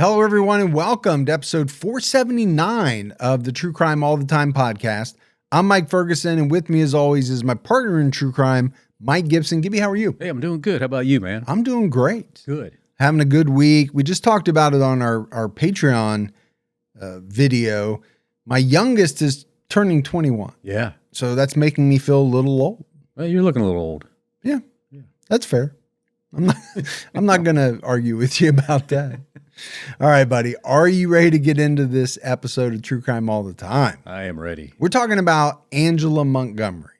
Hello, everyone, and welcome to episode 479 of the True Crime All the Time podcast. I'm Mike Ferguson, and with me, as always, is my partner in true crime, Mike Gibson. Gibby, how are you? Hey, I'm doing good. How about you, man? I'm doing great. Good. Having a good week. We just talked about it on our Patreon video. My youngest is turning 21. Yeah. So that's making me feel a little old. Well, you're looking a little old. Yeah. That's fair. I'm not going to argue with you about that. All right, buddy. Are you ready to get into this episode of True Crime All the Time? I am ready. We're talking about Angela Montgomery.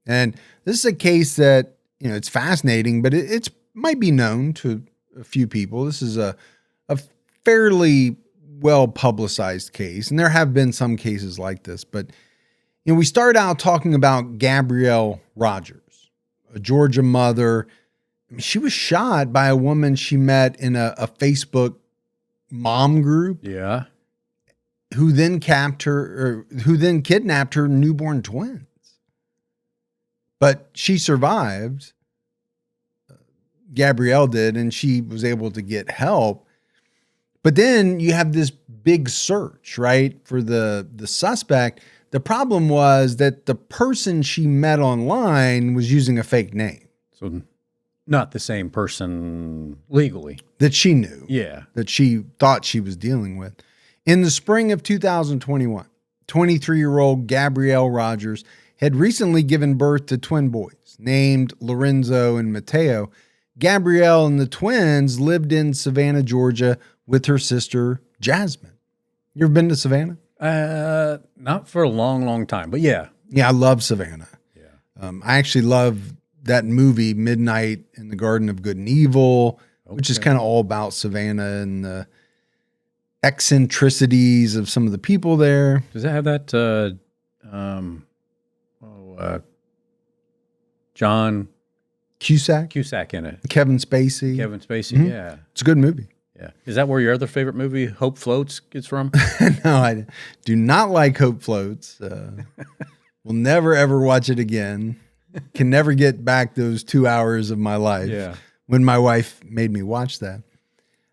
And this is a case that, it's fascinating, but it's might be known to a few people. This is a fairly well-publicized case, and there have been some cases like this. But, we start out talking about Gabrielle Rogers, a Georgia mother. She was shot by a woman she met in a Facebook mom group. Yeah. Who then kidnapped her newborn twins. But she survived. Gabrielle did, and she was able to get help. But then you have this big search, right, for the suspect. The problem was that the person she met online was using a fake name. So not the same person legally. That she knew. Yeah. That she thought she was dealing with. In the spring of 2021, 23-year-old Gabrielle Rogers had recently given birth to twin boys named Lorenzo and Mateo. Gabrielle and the twins lived in Savannah, Georgia with her sister, Jasmine. You ever been to Savannah? Not for a long time, but yeah. Yeah, I love Savannah. Yeah. I actually love that movie, Midnight in the Garden of Good and Evil, which is kind of all about Savannah and the eccentricities of some of the people there. Does that have that, John Cusack in it? Kevin Spacey. Mm-hmm. Yeah. It's a good movie. Yeah. Is that where your other favorite movie, Hope Floats, is from? No, I do not like Hope Floats. We'll never, ever watch it again. Can never get back those 2 hours of my life when my wife made me watch that.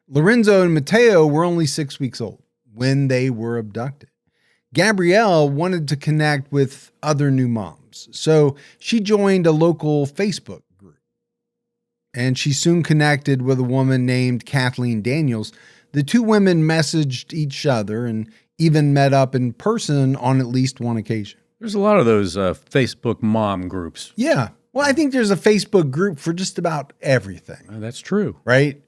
Lorenzo and Mateo were only 6 weeks old when they were abducted. Gabrielle wanted to connect with other new moms, so she joined a local Facebook group. And she soon connected with a woman named Kathleen Daniels. The two women messaged each other and even met up in person on at least one occasion. There's a lot of those Facebook mom groups. Yeah. Well, I think there's a Facebook group for just about everything. That's true. Right?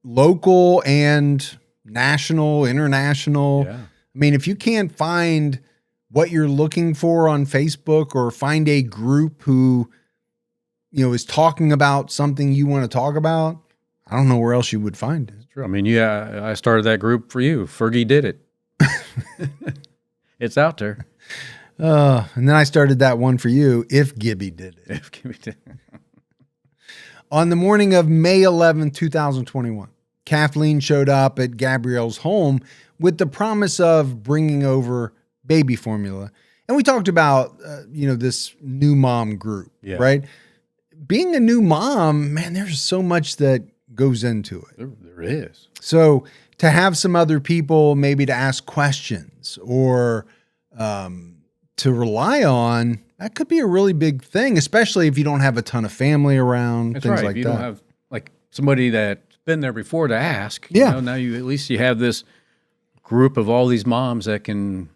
Local and national, international. Yeah. I mean, if you can't find what you're looking for on Facebook or find a group who, is talking about something you want to talk about, I don't know where else you would find it. That's true. I mean, yeah, I started that group for you. Fergie did it. It's out there. And then I started that one for you, If Gibby Did It. If Gibby did it. On the morning of May 11, 2021, Kathleen showed up at Gabrielle's home with the promise of bringing over baby formula. And we talked about, this new mom group, right? Being a new mom, man, there's so much that goes into it. There is. So to have some other people maybe to ask questions or to rely on, that could be a really big thing, especially if you don't have a ton of family around, That's things right. like if you that. don't have like somebody that's been there before to ask. Yeah. Now you at least you have this group of all these moms that can,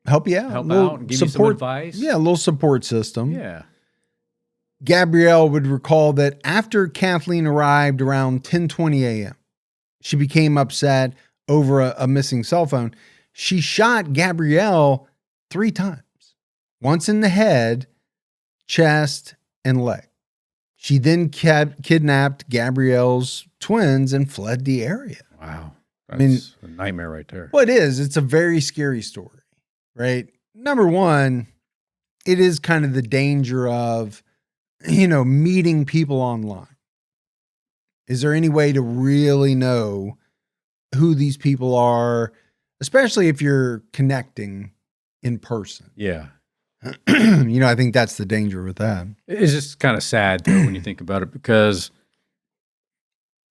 help you out. help out and give you some advice. Yeah, a little support system. Yeah. Gabrielle would recall that after Kathleen arrived around 10:20 a.m., she became upset over a missing cell phone. She shot Gabrielle 3 times, once in the head, chest, and leg. She then kidnapped Gabrielle's twins and fled the area. Wow. That's a nightmare right there. Well, it is. It's a very scary story, right? Number one, it is kind of the danger of, meeting people online. Is there any way to really know who these people are, especially if you're connecting in person? Yeah. I think that's the danger with that. It's just kind of sad, though, when you think about it, because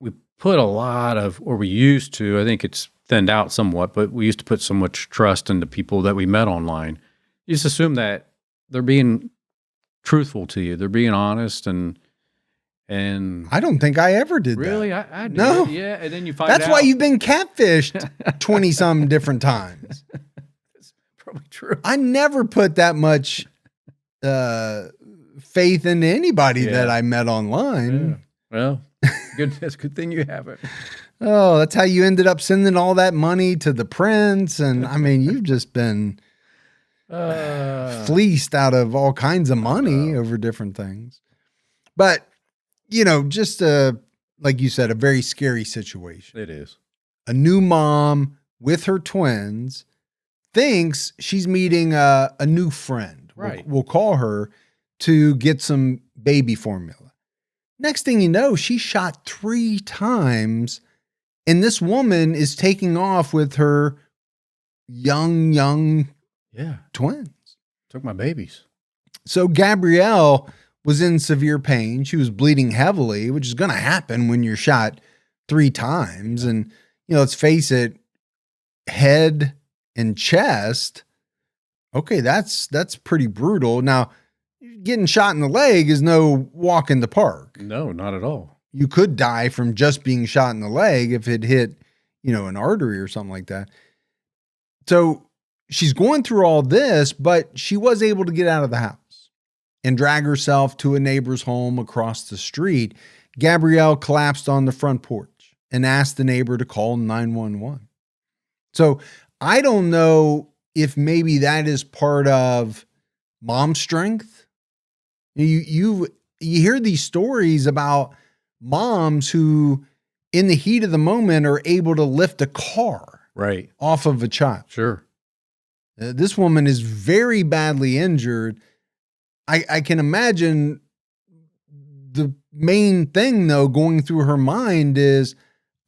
we put a lot of, or we used to, I think it's thinned out somewhat, but we used to put so much trust into people that we met online. You just assume that they're being truthful to you. They're being honest and I don't think I ever did really, that. I did. No. Yeah. And then you find That's out. why you've been catfished 20 some different times. That's probably true. I never put that much faith into anybody that I met online. Yeah. Well, that's a good thing you haven't. Oh, that's how you ended up sending all that money to the prince. And I mean, you've just been fleeced out of all kinds of money over different things. But, you know, just like you said, a very scary situation. It is. A new mom with her twins thinks she's meeting a new friend. Right. We'll call her to get some baby formula. Next thing you know, she's shot 3 times, and this woman is taking off with her young twins. Took my babies. So Gabrielle was in severe pain. She was bleeding heavily, which is going to happen when you're shot 3 times. And, you know, let's face it, head and chest. Okay, that's pretty brutal. Now, getting shot in the leg is no walk in the park. No, not at all. You could die from just being shot in the leg if it hit, you know, an artery or something like that. So she's going through all this, but she was able to get out of the house and drag herself to a neighbor's home across the street. Gabrielle collapsed on the front porch and asked the neighbor to call 911. So I don't know if maybe that is part of mom strength. You hear these stories about moms who, in the heat of the moment, are able to lift a car off of a child. Sure. This woman is very badly injured. I can imagine the main thing, though, going through her mind is,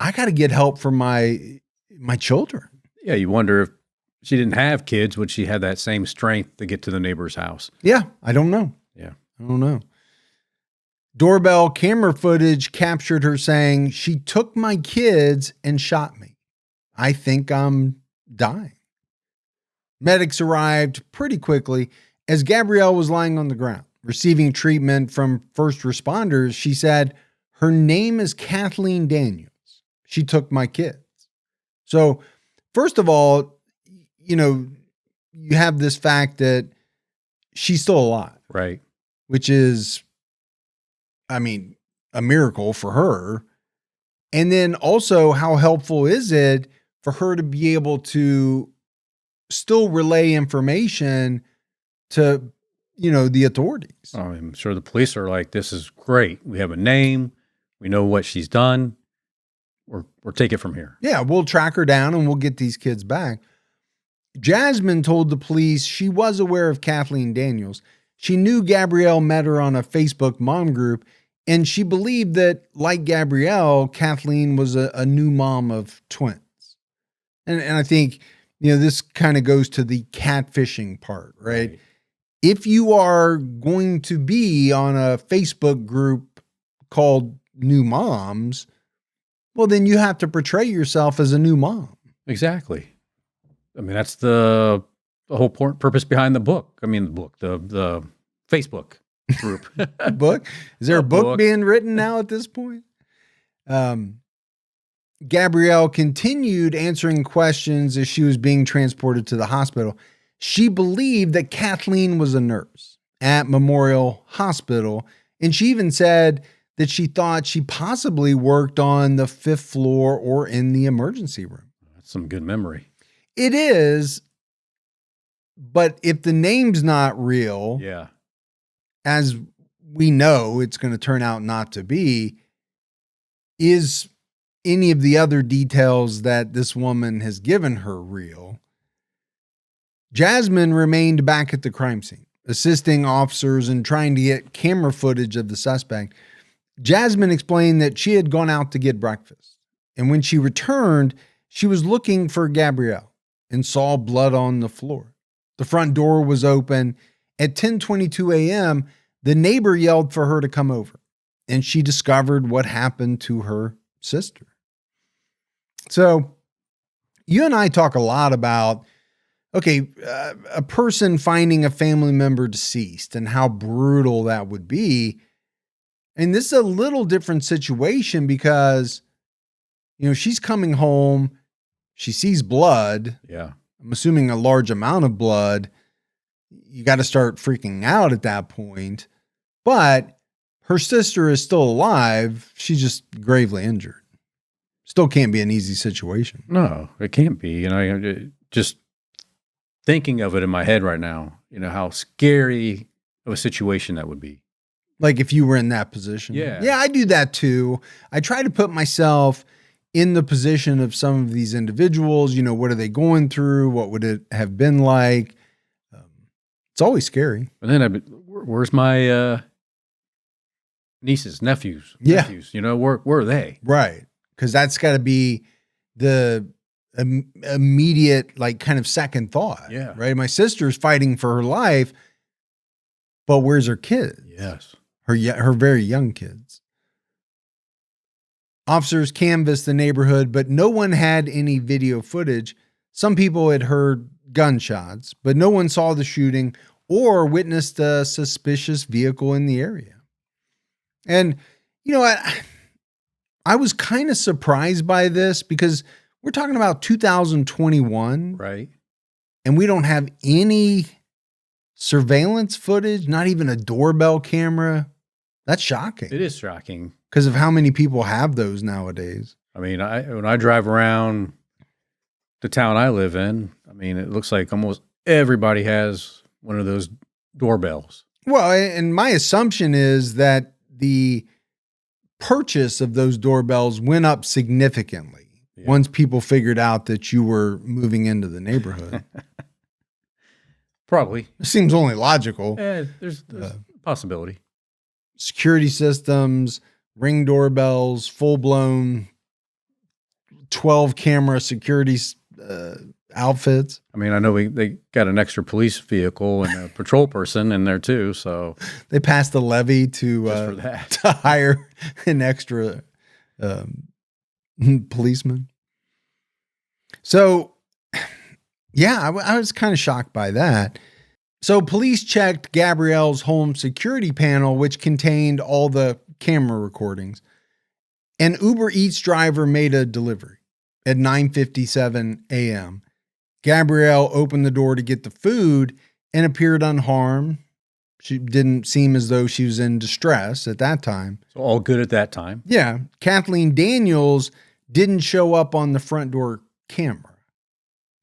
I got to get help for my children. Yeah, you wonder if she didn't have kids, would she have that same strength to get to the neighbor's house? Yeah, I don't know. Yeah. I don't know. Doorbell camera footage captured her saying, "She took my kids and shot me. I think I'm dying." Medics arrived pretty quickly. As Gabrielle was lying on the ground, receiving treatment from first responders, she said, "Her name is Kathleen Daniels. She took my kids." So, first of all, you know, you have this fact that she's still alive. Right. Which is, I mean, a miracle for her. And then also, how helpful is it for her to be able to still relay information to, you know, the authorities? I'm sure the police are like, this is great. We have a name. We know what she's done. We'll take it from here. Yeah, we'll track her down and we'll get these kids back. Jasmine told the police she was aware of Kathleen Daniels. She knew Gabrielle met her on a Facebook mom group, and she believed that, like Gabrielle, Kathleen was a new mom of twins. And I think, you know, this kind of goes to the catfishing part, right? If you are going to be on a Facebook group called New Moms, well, then you have to portray yourself as a new mom. Exactly. I mean, that's the whole purpose behind the book. I mean, the Facebook group. Book? Is there a book being written now at this point? Gabrielle continued answering questions as she was being transported to the hospital. She believed that Kathleen was a nurse at Memorial Hospital, and she even said that she thought she possibly worked on the 5th floor or in the emergency room. That's some good memory. It is, but if the name's not real, as we know it's going to turn out not to be, is any of the other details that this woman has given her real? Jasmine remained back at the crime scene, assisting officers and trying to get camera footage of the suspect. Jasmine explained that she had gone out to get breakfast, and when she returned, she was looking for Gabrielle and saw blood on the floor. The front door was open. At 10:22 a.m., the neighbor yelled for her to come over, and she discovered what happened to her sister. So you and I talk a lot about, okay, a person finding a family member deceased and how brutal that would be. And this is a little different situation because, she's coming home. She sees blood. Yeah. I'm assuming a large amount of blood. You got to start freaking out at that point. But her sister is still alive. She's just gravely injured. Still can't be an easy situation. No, it can't be. Just thinking of it in my head right now, how scary of a situation that would be. Like if you were in that position. Yeah. Yeah, I do that too. I try to put myself in the position of some of these individuals. What are they going through? What would it have been like? It's always scary. And then where's my nieces, nephews? Yeah. Where are they? Right. Because that's got to be the immediate, kind of second thought. Yeah. Right. My sister's fighting for her life, but where's her kids? Yes. Her very young kids. Officers canvassed the neighborhood, but no one had any video footage. Some people had heard gunshots, but no one saw the shooting or witnessed a suspicious vehicle in the area. And, I was kind of surprised by this because we're talking about 2021. Right. And we don't have any surveillance footage, not even a doorbell camera. That's shocking. It is shocking. Because of how many people have those nowadays. I mean, when I drive around the town I live in, it looks like almost everybody has one of those doorbells. Well, and my assumption is that the purchase of those doorbells went up significantly once people figured out that you were moving into the neighborhood. Probably. It seems only logical. There's a possibility. Security systems, Ring doorbells, full-blown 12-camera security outfits. I know they got an extra police vehicle and a patrol person in there too, so they passed a levy to for that. to hire an extra policeman. So, yeah, I was kind of shocked by that. So police checked Gabrielle's home security panel, which contained all the camera recordings. An Uber Eats driver made a delivery at 9:57 a.m. Gabrielle opened the door to get the food and appeared unharmed. She didn't seem as though she was in distress at that time. So all good at that time. Yeah. Kathleen Daniels didn't show up on the front door camera,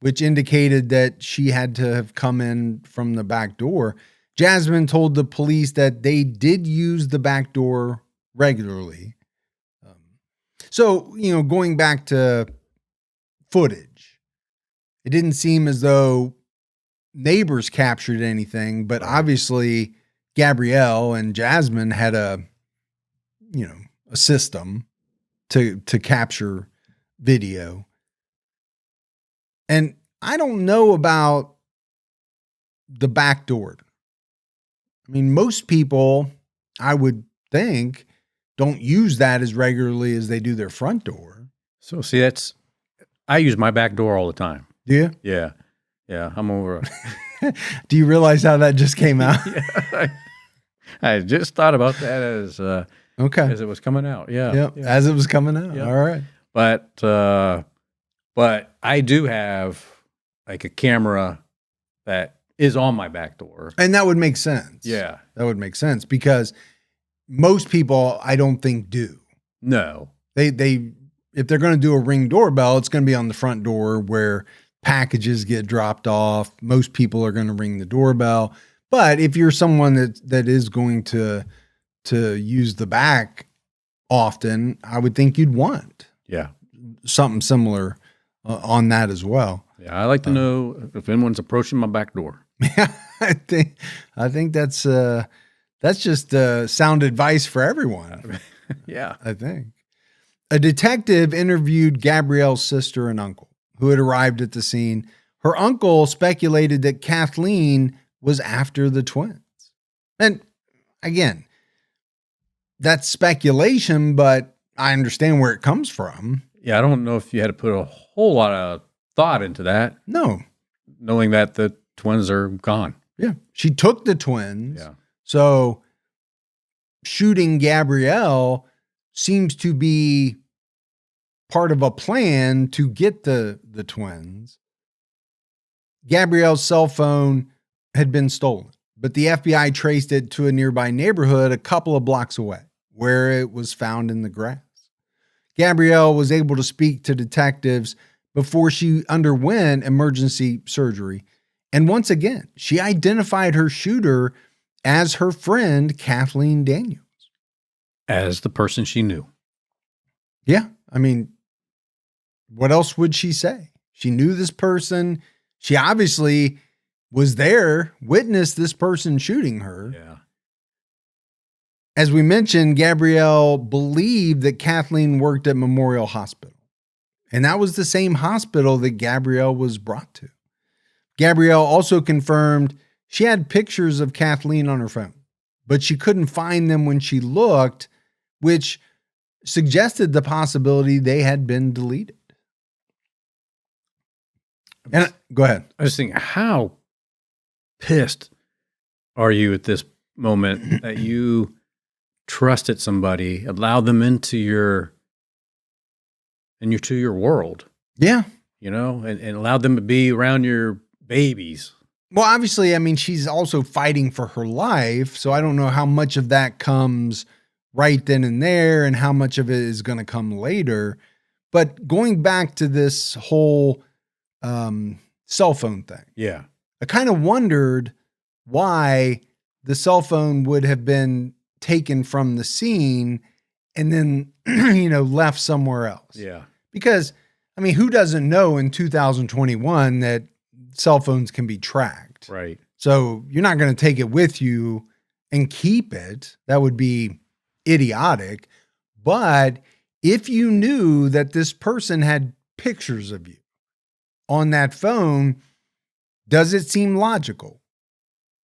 which indicated that she had to have come in from the back door. Jasmine told the police that they did use the back door regularly. So, going back to footage, it didn't seem as though neighbors captured anything, but obviously Gabrielle and Jasmine had a system to capture video. And I don't know about the back door. Most people, I would think, don't use that as regularly as they do their front door. So see, I use my back door all the time. Do you? Yeah. Yeah. I'm over. Do you realize how that just came out? Yeah, I just thought about that as it was coming out. Yeah. Yep. Yeah. As it was coming out. Yep. All right. But I do have a camera that is on my back door. And that would make sense. Yeah. That would make sense because most people, I don't think, do. No. If they're going to do a Ring doorbell, it's going to be on the front door where packages get dropped off. Most people are going to ring the doorbell. But if you're someone that is going to use the back often, I would think you'd want something similar on that as well. Yeah, I like to know if anyone's approaching my back door. Yeah, I think that's just sound advice for everyone. Yeah, I think. A detective interviewed Gabrielle's sister and uncle, who had arrived at the scene. Her uncle speculated that Kathleen was after the twins. And again, that's speculation, but I understand where it comes from. Yeah, I don't know if you had to put a whole lot of thought into that. No. Knowing that the twins are gone. Yeah. She took the twins. Yeah. So shooting Gabrielle seems to be part of a plan to get the twins. Gabrielle's cell phone had been stolen, but the FBI traced it to a nearby neighborhood a couple of blocks away, where it was found in the grass. Gabrielle was able to speak to detectives before she underwent emergency surgery. And once again, she identified her shooter as her friend, Kathleen Daniels. As the person she knew. Yeah. I mean, what else would she say? She knew this person. She obviously was there, witnessed this person shooting her. Yeah. As we mentioned, Gabrielle believed that Kathleen worked at Memorial Hospital. And that was the same hospital that Gabrielle was brought to. Gabrielle also confirmed she had pictures of Kathleen on her phone, but she couldn't find them when she looked, which suggested the possibility they had been deleted. And go ahead. I was thinking, how pissed are you at this moment that you trusted somebody, allowed them into your world? Yeah. You know, and allowed them to be around your babies. Well, obviously, I mean, she's also fighting for her life. So I don't know how much of that comes right then and there and how much of it is going to come later. But going back to this whole cell phone thing. Yeah. I kind of wondered why the cell phone would have been taken from the scene and then, left somewhere else. Yeah. Because, I mean, who doesn't know in 2021 that cell phones can be tracked? Right. So you're not going to take it with you and keep it. That would be idiotic. But if you knew that this person had pictures of you on that phone, does it seem logical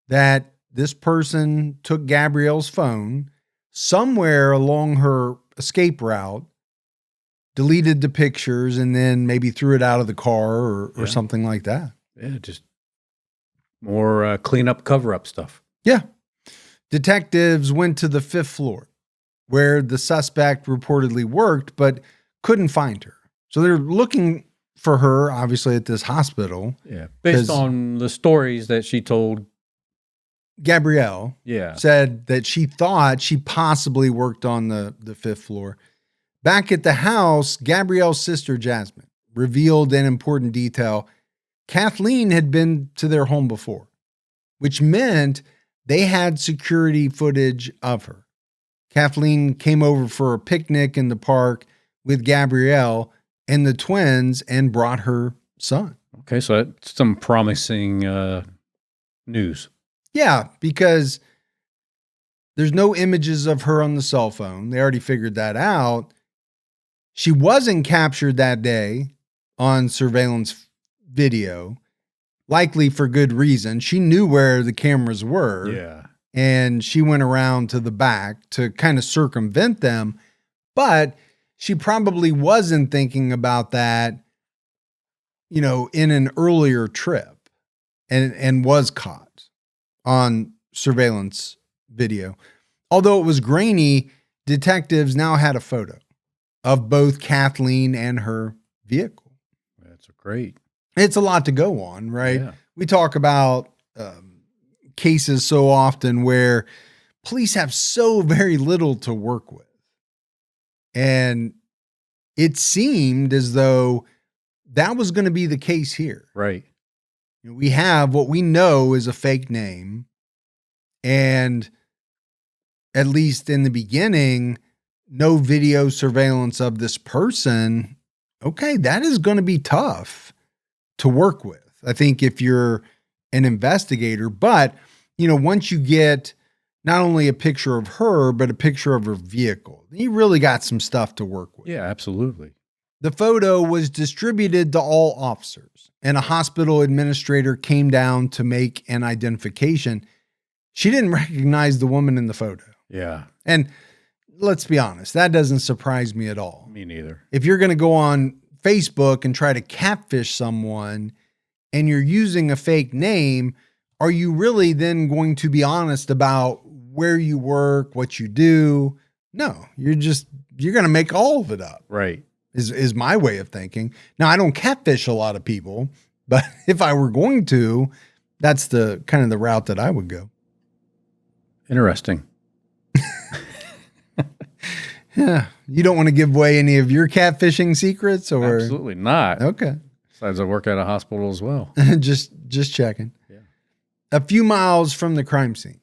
that this person took Gabrielle's phone somewhere along her escape route, deleted the pictures, and then maybe threw it out of the car or something like that? Yeah, just more cleanup, cover-up stuff. Yeah. Detectives went to the 5th floor where the suspect reportedly worked, but couldn't find her. So they're looking for her, obviously, at this hospital. Yeah. Based on the stories that she told. Gabrielle said that she thought she possibly worked on the 5th floor. Back at the house, Gabrielle's sister, Jasmine, revealed an important detail. Kathleen had been to their home before, which meant they had security footage of her. Kathleen came over for a picnic in the park with Gabrielle and the twins and brought her son. Okay, so that's some promising news. Yeah, because there's no images of her on the cell phone. They already figured that out. She wasn't captured that day on surveillance video, likely for good reason. She knew where the cameras were. Yeah. And she went around to the back to kind of circumvent them. But she probably wasn't thinking about that, in an earlier trip and was caught on surveillance video. Although it was grainy, detectives now had a photo of both Kathleen and her vehicle. That's great. It's a lot to go on, right? Yeah. We talk about cases so often where police have so very little to work with. And it seemed as though that was going to be the case here. Right. We have what we know is a fake name. And at least in the beginning, no video surveillance of this person. Okay, that is going to be tough to work with, I think, if you're an investigator. But, once you get not only a picture of her, but a picture of her vehicle, you really got some stuff to work with. Yeah, absolutely. The photo was distributed to all officers, and a hospital administrator came down to make an identification. She didn't recognize the woman in the photo. Yeah. And let's be honest, that doesn't surprise me at all. Me neither. If you're going to go on Facebook and try to catfish someone and you're using a fake name, are you really then going to be honest about where you work, what you do? No, you're going to make all of it up. Right. Is my way of thinking. Now, I don't catfish a lot of people, but if I were going to, that's the kind of the route that I would go. Interesting. Yeah. You don't want to give away any of your catfishing secrets, or? Absolutely not. Okay. Besides, I work at a hospital as well. just checking. Yeah. A few miles from the crime scene,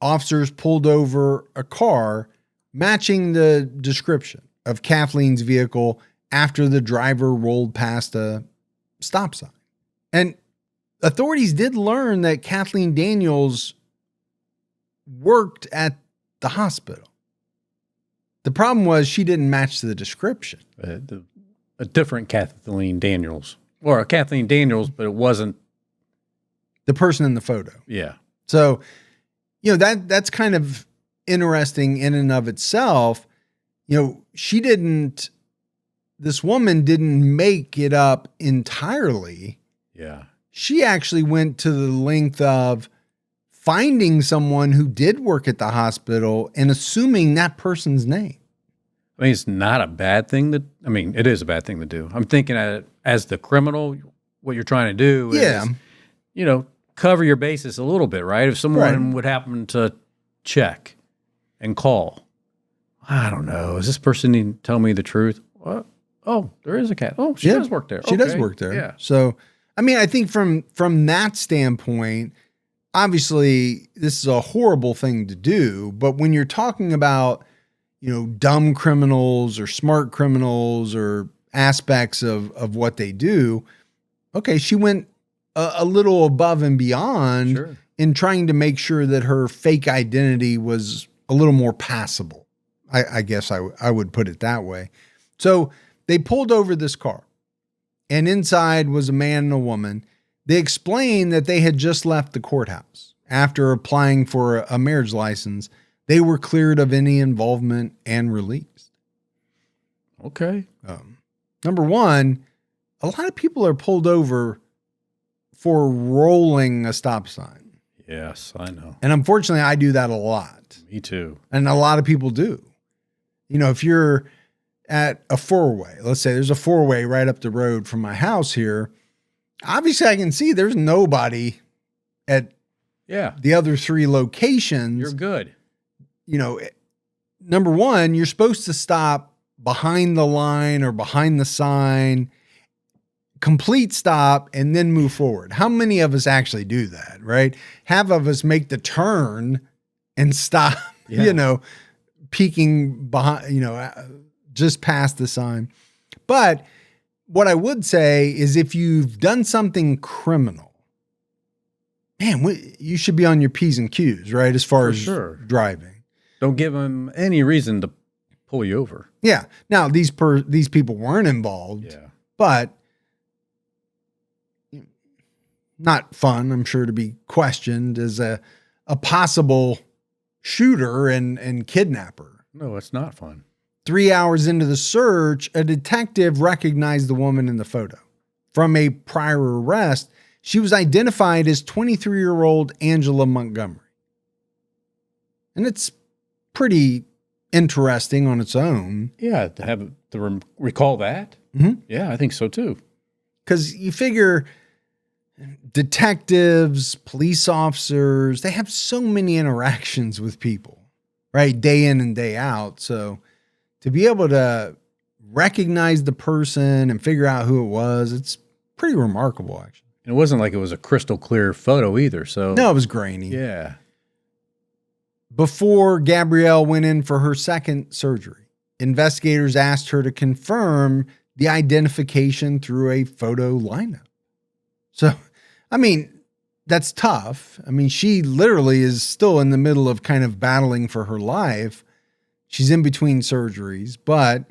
officers pulled over a car matching the description of Kathleen's vehicle after the driver rolled past a stop sign. And authorities did learn that Kathleen Daniels worked at the hospital. The problem was she didn't match the description. A different Kathleen Daniels. Or a Kathleen Daniels, but it wasn't the person in the photo. Yeah. So, that's kind of interesting in and of itself. This woman didn't make it up entirely. Yeah. She actually went to the length of finding someone who did work at the hospital and assuming that person's name. I mean, it's not a bad thing it is a bad thing to do. I'm thinking as the criminal, what you're trying to do is, cover your bases a little bit, right? If someone would happen to check and call, I don't know, is this person need to tell me the truth? What? Oh, there is a cat. Oh, she does work there. She does work there. Yeah. So, I think from that standpoint, obviously this is a horrible thing to do, but when you're talking about, dumb criminals or smart criminals or aspects of what they do, okay, she went a little above and beyond in trying to make sure that her fake identity was a little more passable. I guess I would put it that way. So they pulled over this car, and inside was a man and a woman. They explained that they had just left the courthouse. After applying for a marriage license, they were cleared of any involvement and released. Okay. Number one, a lot of people are pulled over for rolling a stop sign. Yes, I know. And unfortunately, I do that a lot. Me too. And a lot of people do. If you're at a four-way, let's say there's a four-way right up the road from my house here, obviously I can see there's nobody at the other three locations. You're good. Number one, you're supposed to stop behind the line or behind the sign, complete stop, and then move forward. How many of us actually do that, right? Half of us make the turn and stop, peeking behind, just past the sign. But what I would say is if you've done something criminal, man, you should be on your P's and Q's, right? As far as driving. Don't give them any reason to pull you over. Yeah. Now, these people weren't involved, but not fun, I'm sure, to be questioned as a possible shooter and kidnapper. No, it's not fun. 3 hours into the search, a detective recognized the woman in the photo. From a prior arrest, she was identified as 23-year-old Angela Montgomery. And it's pretty interesting on its own. Yeah, to recall that. Mm-hmm. Yeah, I think so too. Because you figure detectives, police officers, they have so many interactions with people, right? Day in and day out. So to be able to recognize the person and figure out who it was, it's pretty remarkable, actually. And it wasn't like it was a crystal clear photo either. So no, it was grainy. Yeah. Before Gabrielle went in for her second surgery, investigators asked her to confirm the identification through a photo lineup. So, that's tough. She literally is still in the middle of kind of battling for her life. She's in between surgeries, but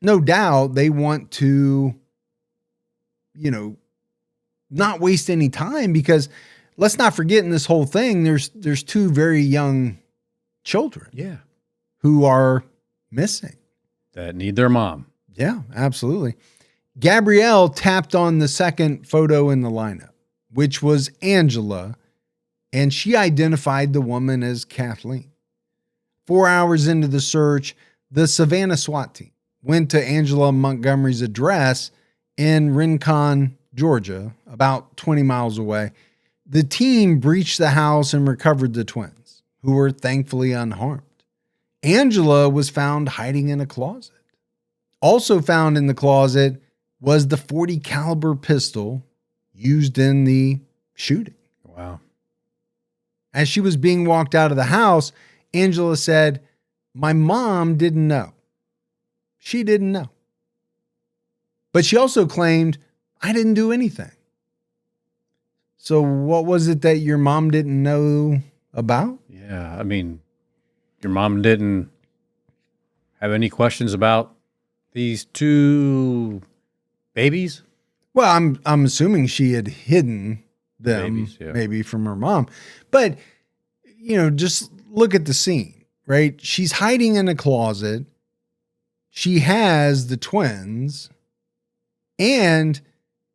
no doubt they want to, not waste any time, because let's not forget in this whole thing, there's two very young children. Yeah. Who are missing. That need their mom. Yeah, absolutely. Gabrielle tapped on the second photo in the lineup, which was Angela, and she identified the woman as Kathleen. 4 hours into the search, the Savannah SWAT team went to Angela Montgomery's address in Rincon, Georgia, about 20 miles away. The team breached the house and recovered the twins, who were thankfully unharmed. Angela was found hiding in a closet. Also found in the closet was the .40 caliber pistol used in the shooting. Wow. As she was being walked out of the house, Angela said, "My mom didn't know. She didn't know." But she also claimed, "I didn't do anything." So what was it that your mom didn't know about? Yeah, I mean, your mom didn't have any questions about these two babies? Well, I'm assuming she had hidden them Babies, yeah. maybe from her mom. But, just look at the scene, right? She's hiding in a closet. She has the twins, and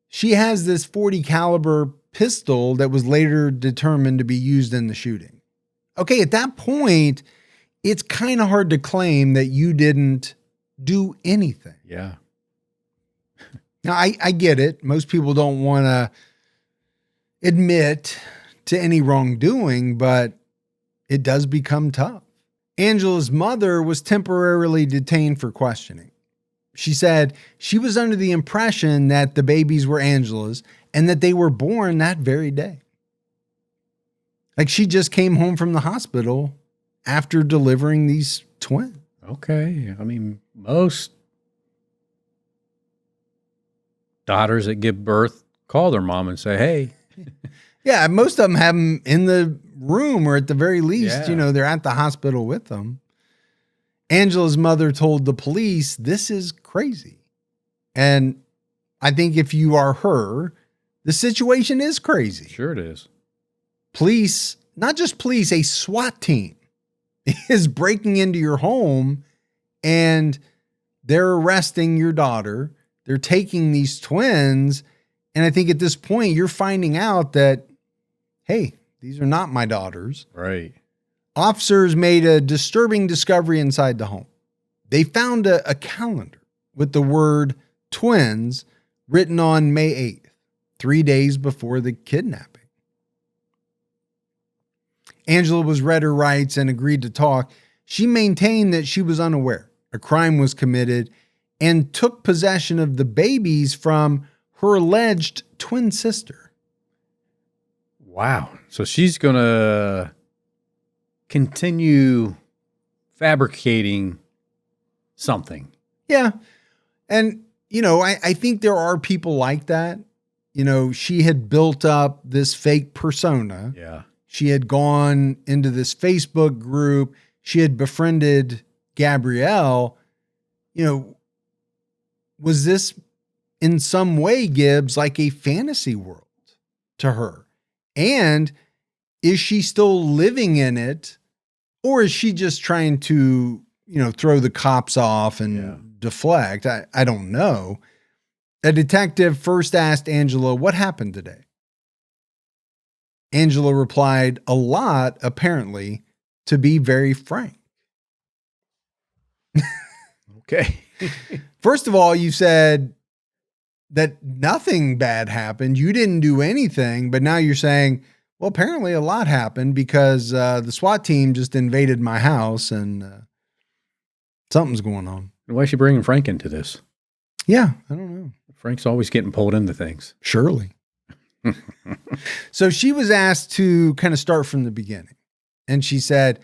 she has this .40 caliber pistol that was later determined to be used in the shooting. Okay, at that point, it's kind of hard to claim that you didn't do anything. Yeah. Now, I get it. Most people don't want to admit to any wrongdoing, but it does become tough. Angela's mother was temporarily detained for questioning. She said she was under the impression that the babies were Angela's and that they were born that very day. Like she just came home from the hospital after delivering these twins. Okay. I mean, most daughters that give birth call their mom and say, "Hey." Yeah, most of them have them in the room, or at the very least, they're at the hospital with them. Angela's mother told the police, "This is crazy." And I think if you are her, the situation is crazy. Sure it is. Police, not just police, a SWAT team is breaking into your home and they're arresting your daughter. They're taking these twins. And I think at this point, you're finding out that, hey, these are not my daughters. Right. Officers made a disturbing discovery inside the home. They found a calendar with the word twins written on May 8th, 3 days before the kidnapping. Angela was read her rights and agreed to talk. She maintained that she was unaware a crime was committed and took possession of the babies from her alleged twin sister. Wow. So she's going to continue fabricating something. Yeah. And, I think there are people like that. She had built up this fake persona. Yeah. She had gone into this Facebook group. She had befriended Gabrielle. Was this in some way, Gibbs, like a fantasy world to her? And is she still living in it? Or is she just trying to, throw the cops off and deflect? I don't know. A detective first asked Angela, "What happened today?" Angela replied, "A lot, apparently, to be very frank." Okay. First of all, you said that nothing bad happened. You didn't do anything, but now you're saying, well, apparently a lot happened because the SWAT team just invaded my house and something's going on. Why is she bringing Frank into this? Yeah, I don't know. Frank's always getting pulled into things. Surely. So she was asked to kind of start from the beginning. And she said,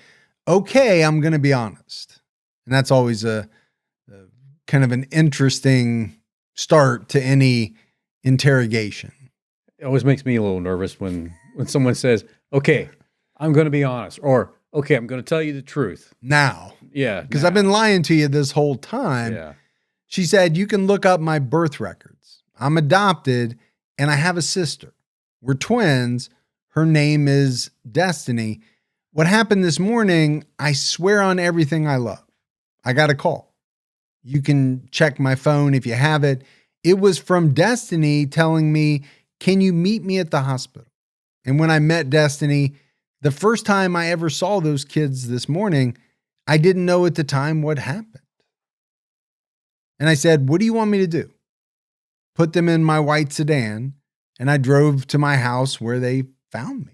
"Okay, I'm going to be honest." And that's always a kind of an interesting start to any interrogation. It always makes me a little nervous when someone says, "Okay, I'm going to be honest," or "Okay, I'm going to tell you the truth." Now. Yeah. Because I've been lying to you this whole time. Yeah. She said, "You can look up my birth records. I'm adopted and I have a sister. We're twins. Her name is Destiny." what happened this morning, I swear on everything I love. I got a call. You can check my phone if you have it. It was from Destiny telling me, can you meet me at the hospital? And when I met Destiny, the first time I ever saw those kids this morning, I didn't know at the time what happened. And I said, what do you want me to do? Put them in my white sedan, and I drove to my house where they found me.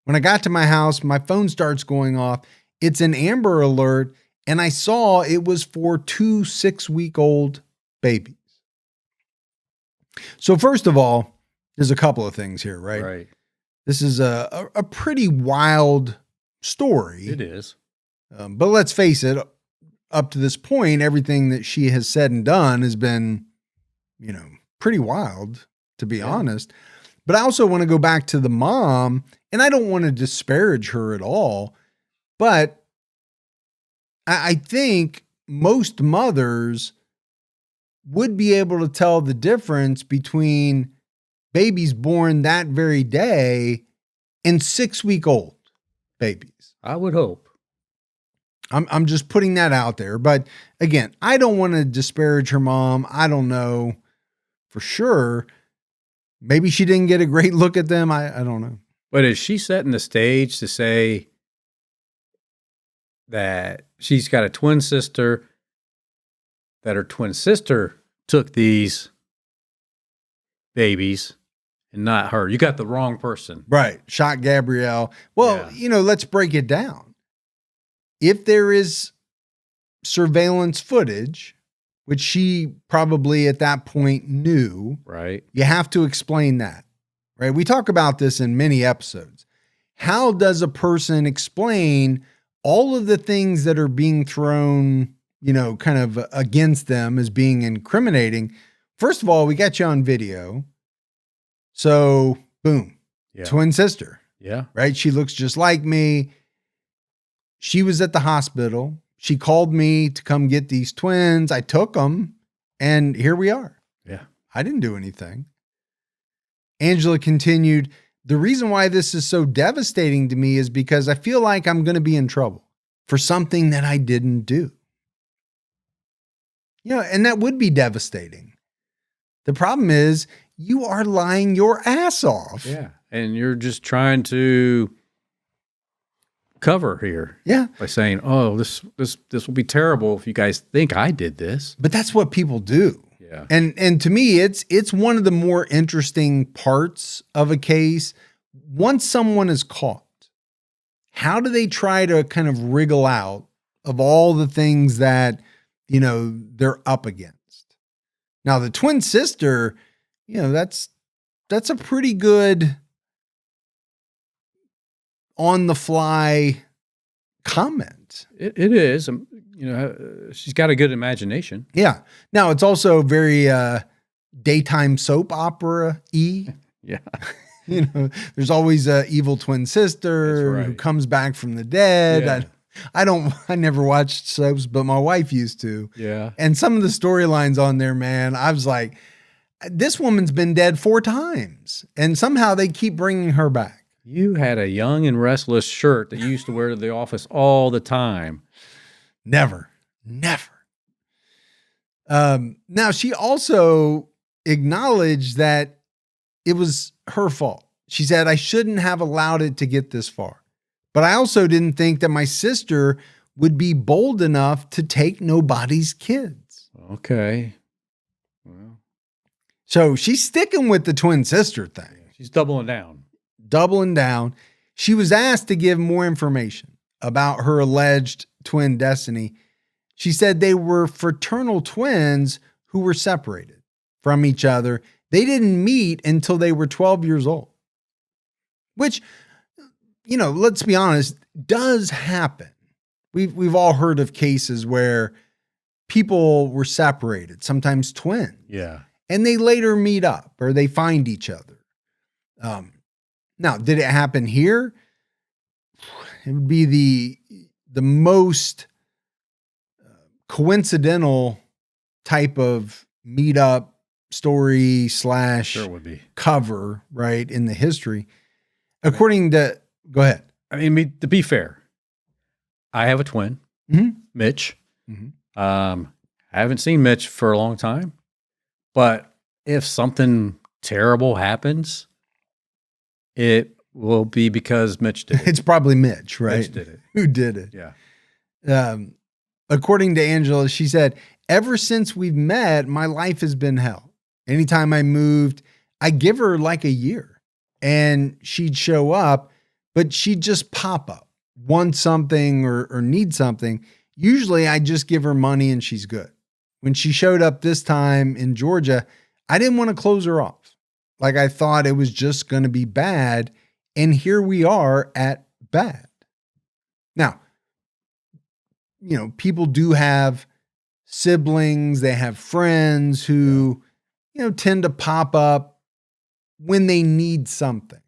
When I got to my house, my phone starts going off. It's an Amber Alert, and I saw it was for 2 6-week-old babies. So first of all, there's a couple of things here, right? Right. This is a pretty wild story. It is. But let's face it, up to this point, everything that she has said and done has been, pretty wild, to be honest. But I also want to go back to the mom, and I don't want to disparage her at all, but I think most mothers would be able to tell the difference between babies born that very day and 6-week-old babies. I would hope. I'm just putting that out there. But again, I don't want to disparage her mom. I don't know for sure. Maybe she didn't get a great look at them. I don't know. But is she setting the stage to say that she's got a twin sister, that her twin sister took these babies and not her? You got the wrong person. Right. Shot Gabrielle. Well, let's break it down. If there is surveillance footage, which she probably at that point knew, right? You have to explain that, right? We talk about this in many episodes. How does a person explain all of the things that are being thrown, kind of against them as being incriminating? First of all, we got you on video. So boom, twin sister. Yeah. Right. She looks just like me. She was at the hospital. She called me to come get these twins. I took them, and here we are. Yeah. I didn't do anything. Angela continued, the reason why this is so devastating to me is because I feel like I'm going to be in trouble for something that I didn't do. And that would be devastating. The problem is you are lying your ass off. Yeah. And you're just trying to cover here. Yeah. By saying, oh, this will be terrible if you guys think I did this. But that's what people do. Yeah. And to me, it's one of the more interesting parts of a case. Once someone is caught, how do they try to kind of wriggle out of all the things that, they're up against? Now, the twin sister, that's a pretty good on the fly comment. It is. She's got a good imagination. Yeah. Now it's also very daytime soap opera-y. Yeah. There's always a evil twin sister who comes back from the dead. Yeah. I never watched soaps, but my wife used to. Yeah. And some of the storylines on there, man, I was like, this woman's been dead 4 times, and somehow they keep bringing her back. You had a Young and Restless shirt that you used to wear to the office all the time. Never. Now, she also acknowledged that it was her fault. She said, I shouldn't have allowed it to get this far. But I also didn't think that my sister would be bold enough to take nobody's kids. Okay. Well. So she's sticking with the twin sister thing. She's doubling down. She was asked to give more information about her alleged twin Destiny. She said they were fraternal twins who were separated from each other. They didn't meet until they were 12 years old, which, let's be honest, does happen. We've all heard of cases where people were separated, sometimes twins. Yeah. And they later meet up or they find each other. Now, did it happen here? It would be the most coincidental type of meetup story / sure would be. Cover, right, in the history. According to, go ahead. I mean, to be fair, I have a twin, Mitch. I haven't seen Mitch for a long time, but if something terrible happens, it will be because Mitch did it. It's probably Mitch, right? Mitch did it. Who did it? Yeah. According to Angela, she said, ever since we've met, my life has been hell. Anytime I moved, I give her like a year and she'd show up, but she'd just pop up, want something or need something. Usually I just give her money and she's good. When she showed up this time in Georgia, I didn't want to close her off. Like I thought it was just going to be bad. And here we are at bad. Now, you know, people do have siblings, they have friends who, you know, tend to pop up when they need something.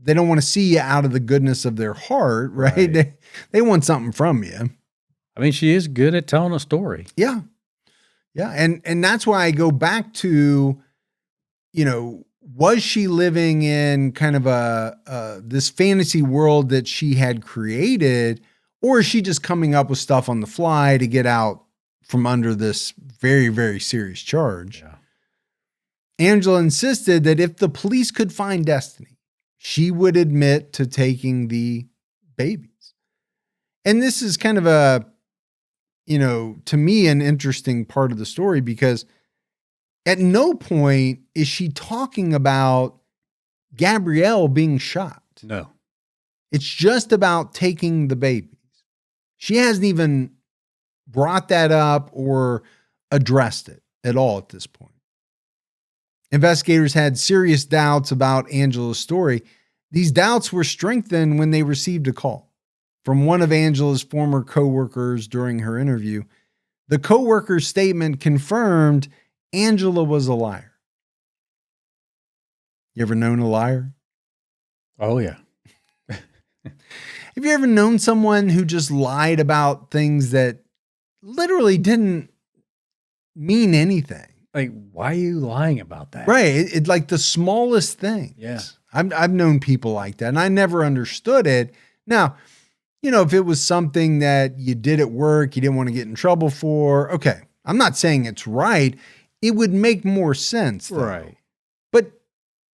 They don't want to see you out of the goodness of their heart, right? They want something from you. I mean, she is good at telling a story. Yeah. Yeah. And that's why I go back to, you know, was she living in kind of this fantasy world that she had created, or is she just coming up with stuff on the fly to get out from under this very, very serious charge? Yeah. Angela insisted that if the police could find Destiny, she would admit to taking the babies. And this is kind of a, you know, to me, an interesting part of the story, because at no point is she talking about Gabrielle being shot. No. It's just about taking the babies. She hasn't even brought that up or addressed it at all at this point. Investigators had serious doubts about Angela's story. These doubts were strengthened when they received a call from one of Angela's former coworkers during her interview. The coworker's statement confirmed Angela was a liar. You ever known a liar? Oh, yeah. Have you ever known someone who just lied about things that literally didn't mean anything? Like, why are you lying about that? Right. It like the smallest things. Yeah. I've known people like that, and I never understood it. Now, you know, if it was something that you did at work, you didn't want to get in trouble for, okay. I'm not saying it's right. It would make more sense, though. Right. But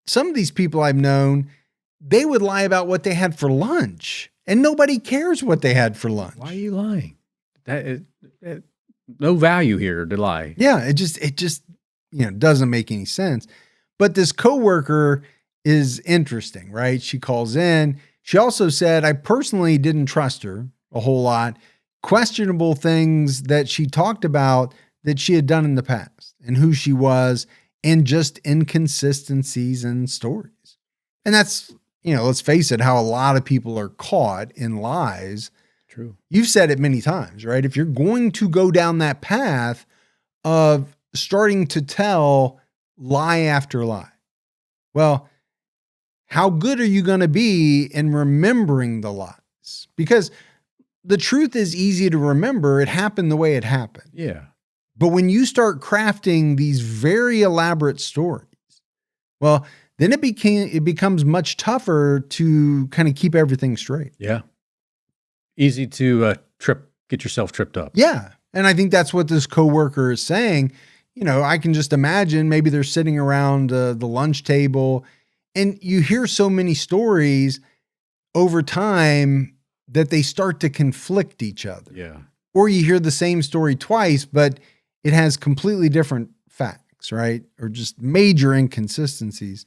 some of these people I've known, they would lie about what they had for lunch, and nobody cares what they had for lunch. Why are you lying? No value here to lie. Yeah, it just you know, doesn't make any sense. But this coworker is interesting, right? She calls in. She also said, I personally didn't trust her a whole lot. Questionable things that she talked about that she had done in the past and who she was, and just inconsistencies in stories. And that's, you know, let's face it, how a lot of people are caught in lies. True. You've said it many times, right? If you're going to go down that path of starting to tell lie after lie, well, how good are you going to be in remembering the lies? Because the truth is easy to remember. It happened the way it happened. Yeah. But when you start crafting these very elaborate stories, well, then it becomes much tougher to kind of keep everything straight. Yeah. Easy to get yourself tripped up. Yeah. And I think that's what this coworker is saying. You know, I can just imagine maybe they're sitting around the lunch table, and you hear so many stories over time that they start to conflict each other. Yeah. Or you hear the same story twice, but it has completely different facts, right? Or just major inconsistencies.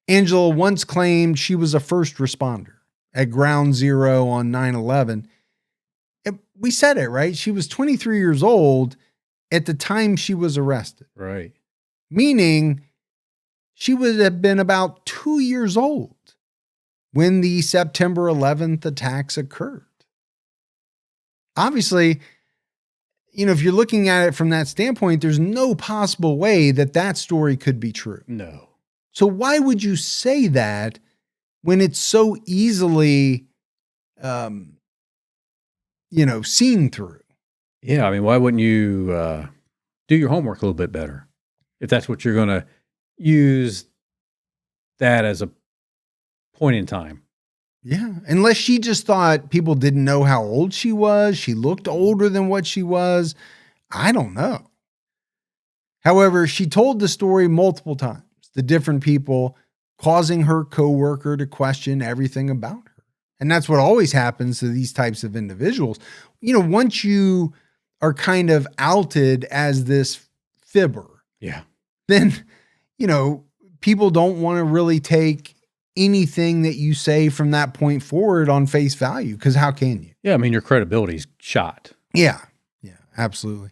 Angela once claimed she was a first responder at Ground Zero on 9/11. We said it, right? She was 23 years old at the time she was arrested. Right. Meaning she would have been about 2 years old when the September 11th attacks occurred. Obviously, you know, if you're looking at it from that standpoint, there's no possible way that that story could be true. No. So why would you say that when it's so easily, you know, seen through? Yeah. I mean, why wouldn't you do your homework a little bit better if that's what you're going to use that as a point in time. Yeah. Unless she just thought people didn't know how old she was. She looked older than what she was. I don't know. However, she told the story multiple times to different people, causing her coworker to question everything about her. And that's what always happens to these types of individuals. You know, once you are kind of outed as this fibber, then, you know, people don't want to really take anything that you say from that point forward on face value, because how can you? Yeah, I mean, your credibility's shot. Yeah, absolutely.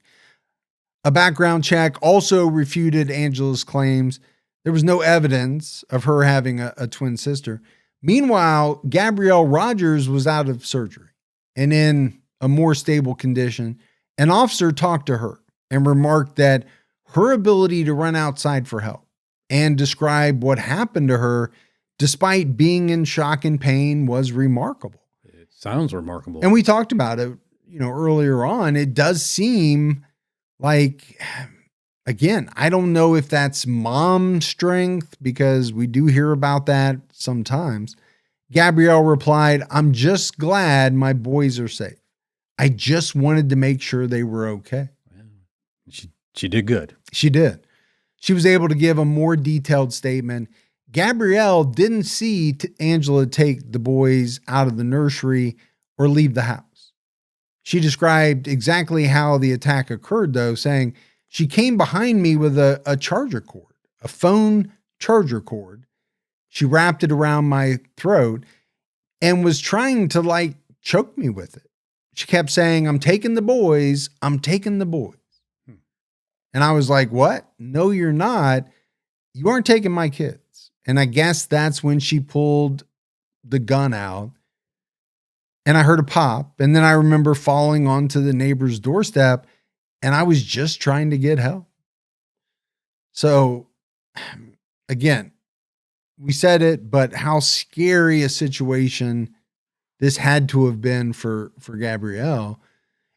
A background check also refuted Angela's claims. There was no evidence of her having a twin sister. Meanwhile, Gabrielle Rogers was out of surgery and in a more stable condition. An officer talked to her and remarked that her ability to run outside for help and describe what happened to her despite being in shock and pain was remarkable. It sounds remarkable. And we talked about it, you know, earlier on. It does seem like, again, I don't know if that's mom strength, because we do hear about that sometimes. Gabrielle replied, "I'm just glad my boys are safe. I just wanted to make sure they were okay." She did good. She did. She was able to give a more detailed statement. Gabrielle didn't see Angela take the boys out of the nursery or leave the house. She described exactly how the attack occurred, though, saying, "She came behind me with a charger cord, a phone charger cord. She wrapped it around my throat and was trying to like choke me with it. She kept saying, 'I'm taking the boys. I'm taking the boys.'" And I was like, "What? No, you're not. You aren't taking my kids." And I guess that's when she pulled the gun out. And I heard a pop. And then I remember falling onto the neighbor's doorstep, and I was just trying to get help. So again, we said it, but how scary a situation this had to have been for Gabrielle.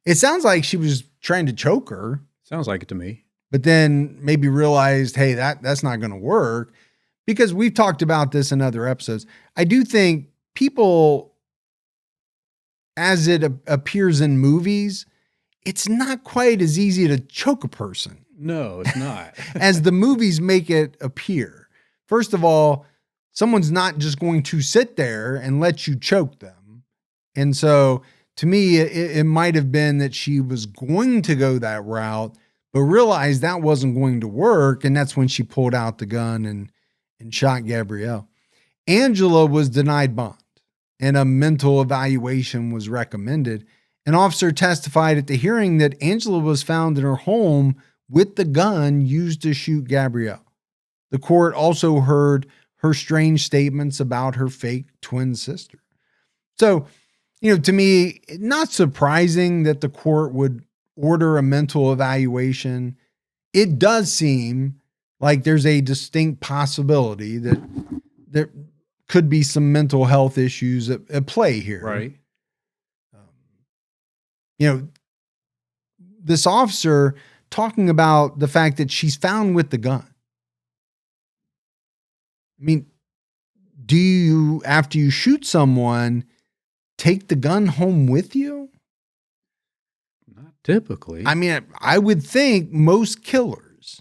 It sounds like she was trying to choke her. Sounds like it to me. But then maybe realized, hey, that's not going to work, because we've talked about this in other episodes. I do think people, as it appears in movies, it's not quite as easy to choke a person. No, it's not. as the movies make it appear. First of all, someone's not just going to sit there and let you choke them. And so to me, it might have been that she was going to go that route, but realized that wasn't going to work. And that's when she pulled out the gun and shot Gabrielle. Angela was denied bond and a mental evaluation was recommended. An officer testified at the hearing that Angela was found in her home with the gun used to shoot Gabrielle. The court also heard her strange statements about her fake twin sister. So, you know, to me, not surprising that the court would order a mental evaluation. It does seem like there's a distinct possibility that there could be some mental health issues at play here. Right. You know, this officer talking about the fact that she's found with the gun. I mean, do you, after you shoot someone, take the gun home with you? Not typically. I mean, I would think most killers,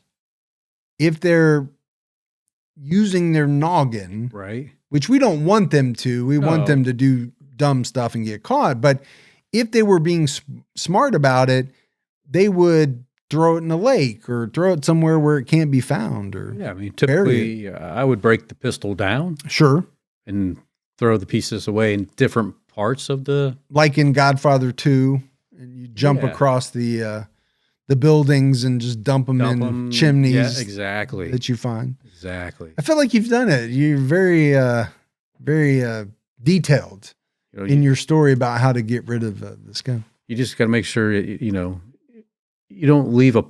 if they're using their noggin, right, which we don't want them to, we want them to do dumb stuff and get caught. But if they were being smart about it, they would throw it in a lake or throw it somewhere where it can't be found. Or yeah, I mean, typically I would break the pistol down. Sure. And throw the pieces away in different parts of the... Like in Godfather 2, and you jump across the buildings and just dump them in chimneys. Yeah, exactly. That you find. Exactly. I feel like you've done it. You're very, very detailed in your story about how to get rid of this gun. You just got to make sure, you know, you don't leave a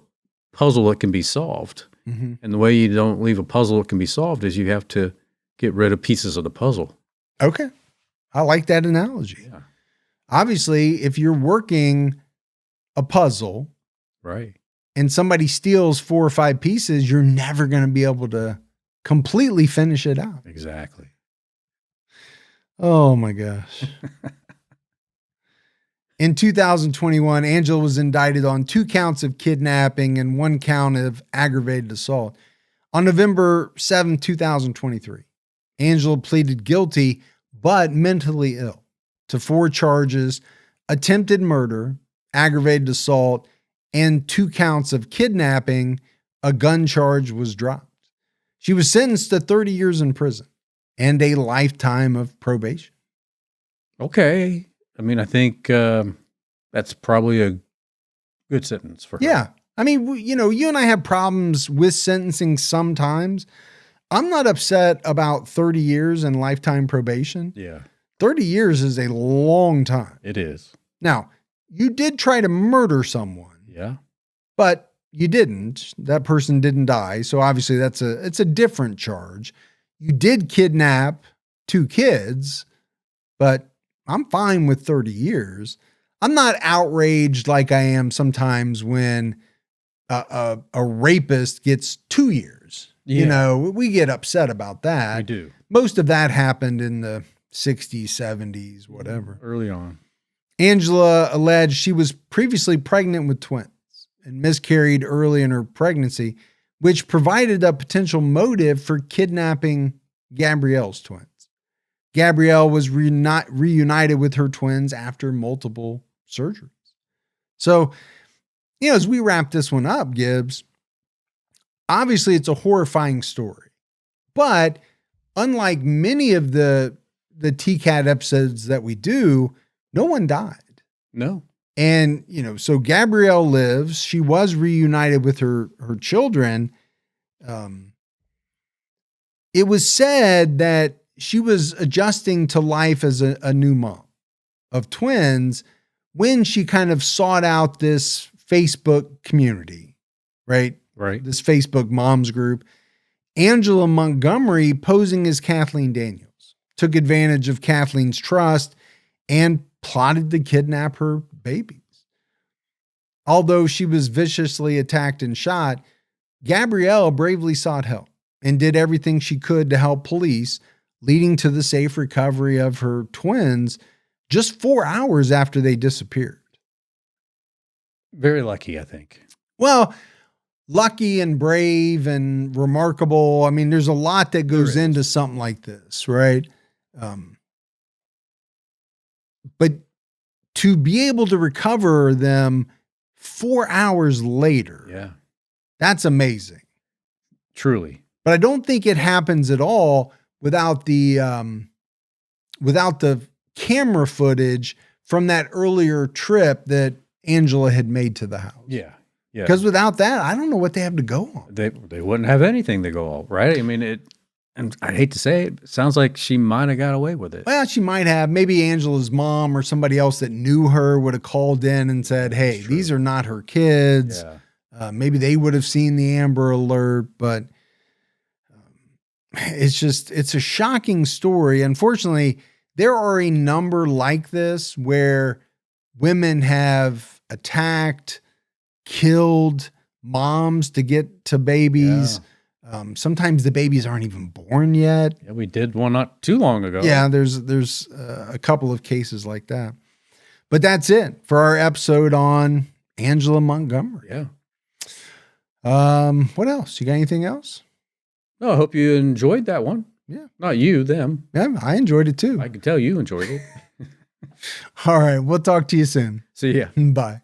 puzzle that can be solved. Mm-hmm. And the way you don't leave a puzzle that can be solved is you have to get rid of pieces of the puzzle. Okay. I like that analogy. Yeah. Obviously, if you're working a puzzle, right, and somebody steals 4 or 5 pieces, you're never going to be able to completely finish it out. Exactly. Oh my gosh. In 2021, Angela was indicted on 2 counts of kidnapping and 1 count of aggravated assault. On November 7, 2023, Angela pleaded guilty, but mentally ill, to 4 charges: attempted murder, aggravated assault, and 2 counts of kidnapping. A gun charge was dropped. She was sentenced to 30 years in prison and a lifetime of probation. Okay. I mean, I think that's probably a good sentence for her. Yeah. I mean, you and I have problems with sentencing sometimes. I'm not upset about 30 years and lifetime probation. Yeah. 30 years is a long time. It is. Now, you did try to murder someone. Yeah. But you didn't. That person didn't die. So obviously it's a different charge. You did kidnap 2 kids, but I'm fine with 30 years. I'm not outraged like I am sometimes when a rapist gets 2 years. Yeah. We get upset about that. We do. Most of that happened in the 60s, 70s, whatever. Early on. Angela alleged she was previously pregnant with twins and miscarried early in her pregnancy, which provided a potential motive for kidnapping Gabrielle's twins. Gabrielle was reunited with her twins after multiple surgeries. So, as we wrap this one up, Gibbs, obviously it's a horrifying story. But unlike many of the TCAT episodes that we do, no one died. No. And, so Gabrielle lives. She was reunited with her children. It was said that she was adjusting to life as a new mom of twins when she kind of sought out this Facebook community, right? Right. This Facebook moms group. Angela Montgomery, posing as Kathleen Daniels, took advantage of Kathleen's trust and plotted to kidnap her babies. Although she was viciously attacked and shot, Gabrielle bravely sought help and did everything she could to help police, leading to the safe recovery of her twins just 4 hours after they disappeared. Very lucky, I think. Well, lucky and brave and remarkable. I mean, there's a lot that goes into something like this, right? But to be able to recover them 4 hours later, yeah, that's amazing. Truly. But I don't think it happens at all without the camera footage from that earlier trip that Angela had made to the house. Yeah. Yeah. Because without that, I don't know what they have to go on. They wouldn't have anything to go on, right? I mean, and I hate to say it sounds like she might have got away with it. Well, she might have. Maybe Angela's mom or somebody else that knew her would have called in and said, hey, these are not her kids. Yeah. Maybe they would have seen the Amber Alert, but it's a shocking story. Unfortunately, there are a number like this where women have attacked, killed moms to get to babies. Yeah. Sometimes the babies aren't even born yet. Yeah, we did one not too long ago. Yeah, there's a couple of cases like that. But that's it for our episode on Angela Montgomery. Yeah. What else? You got anything else? No, I hope you enjoyed that one. Yeah. Not you, them. Yeah, I enjoyed it too. I can tell you enjoyed it. All right. We'll talk to you soon. See ya. Bye.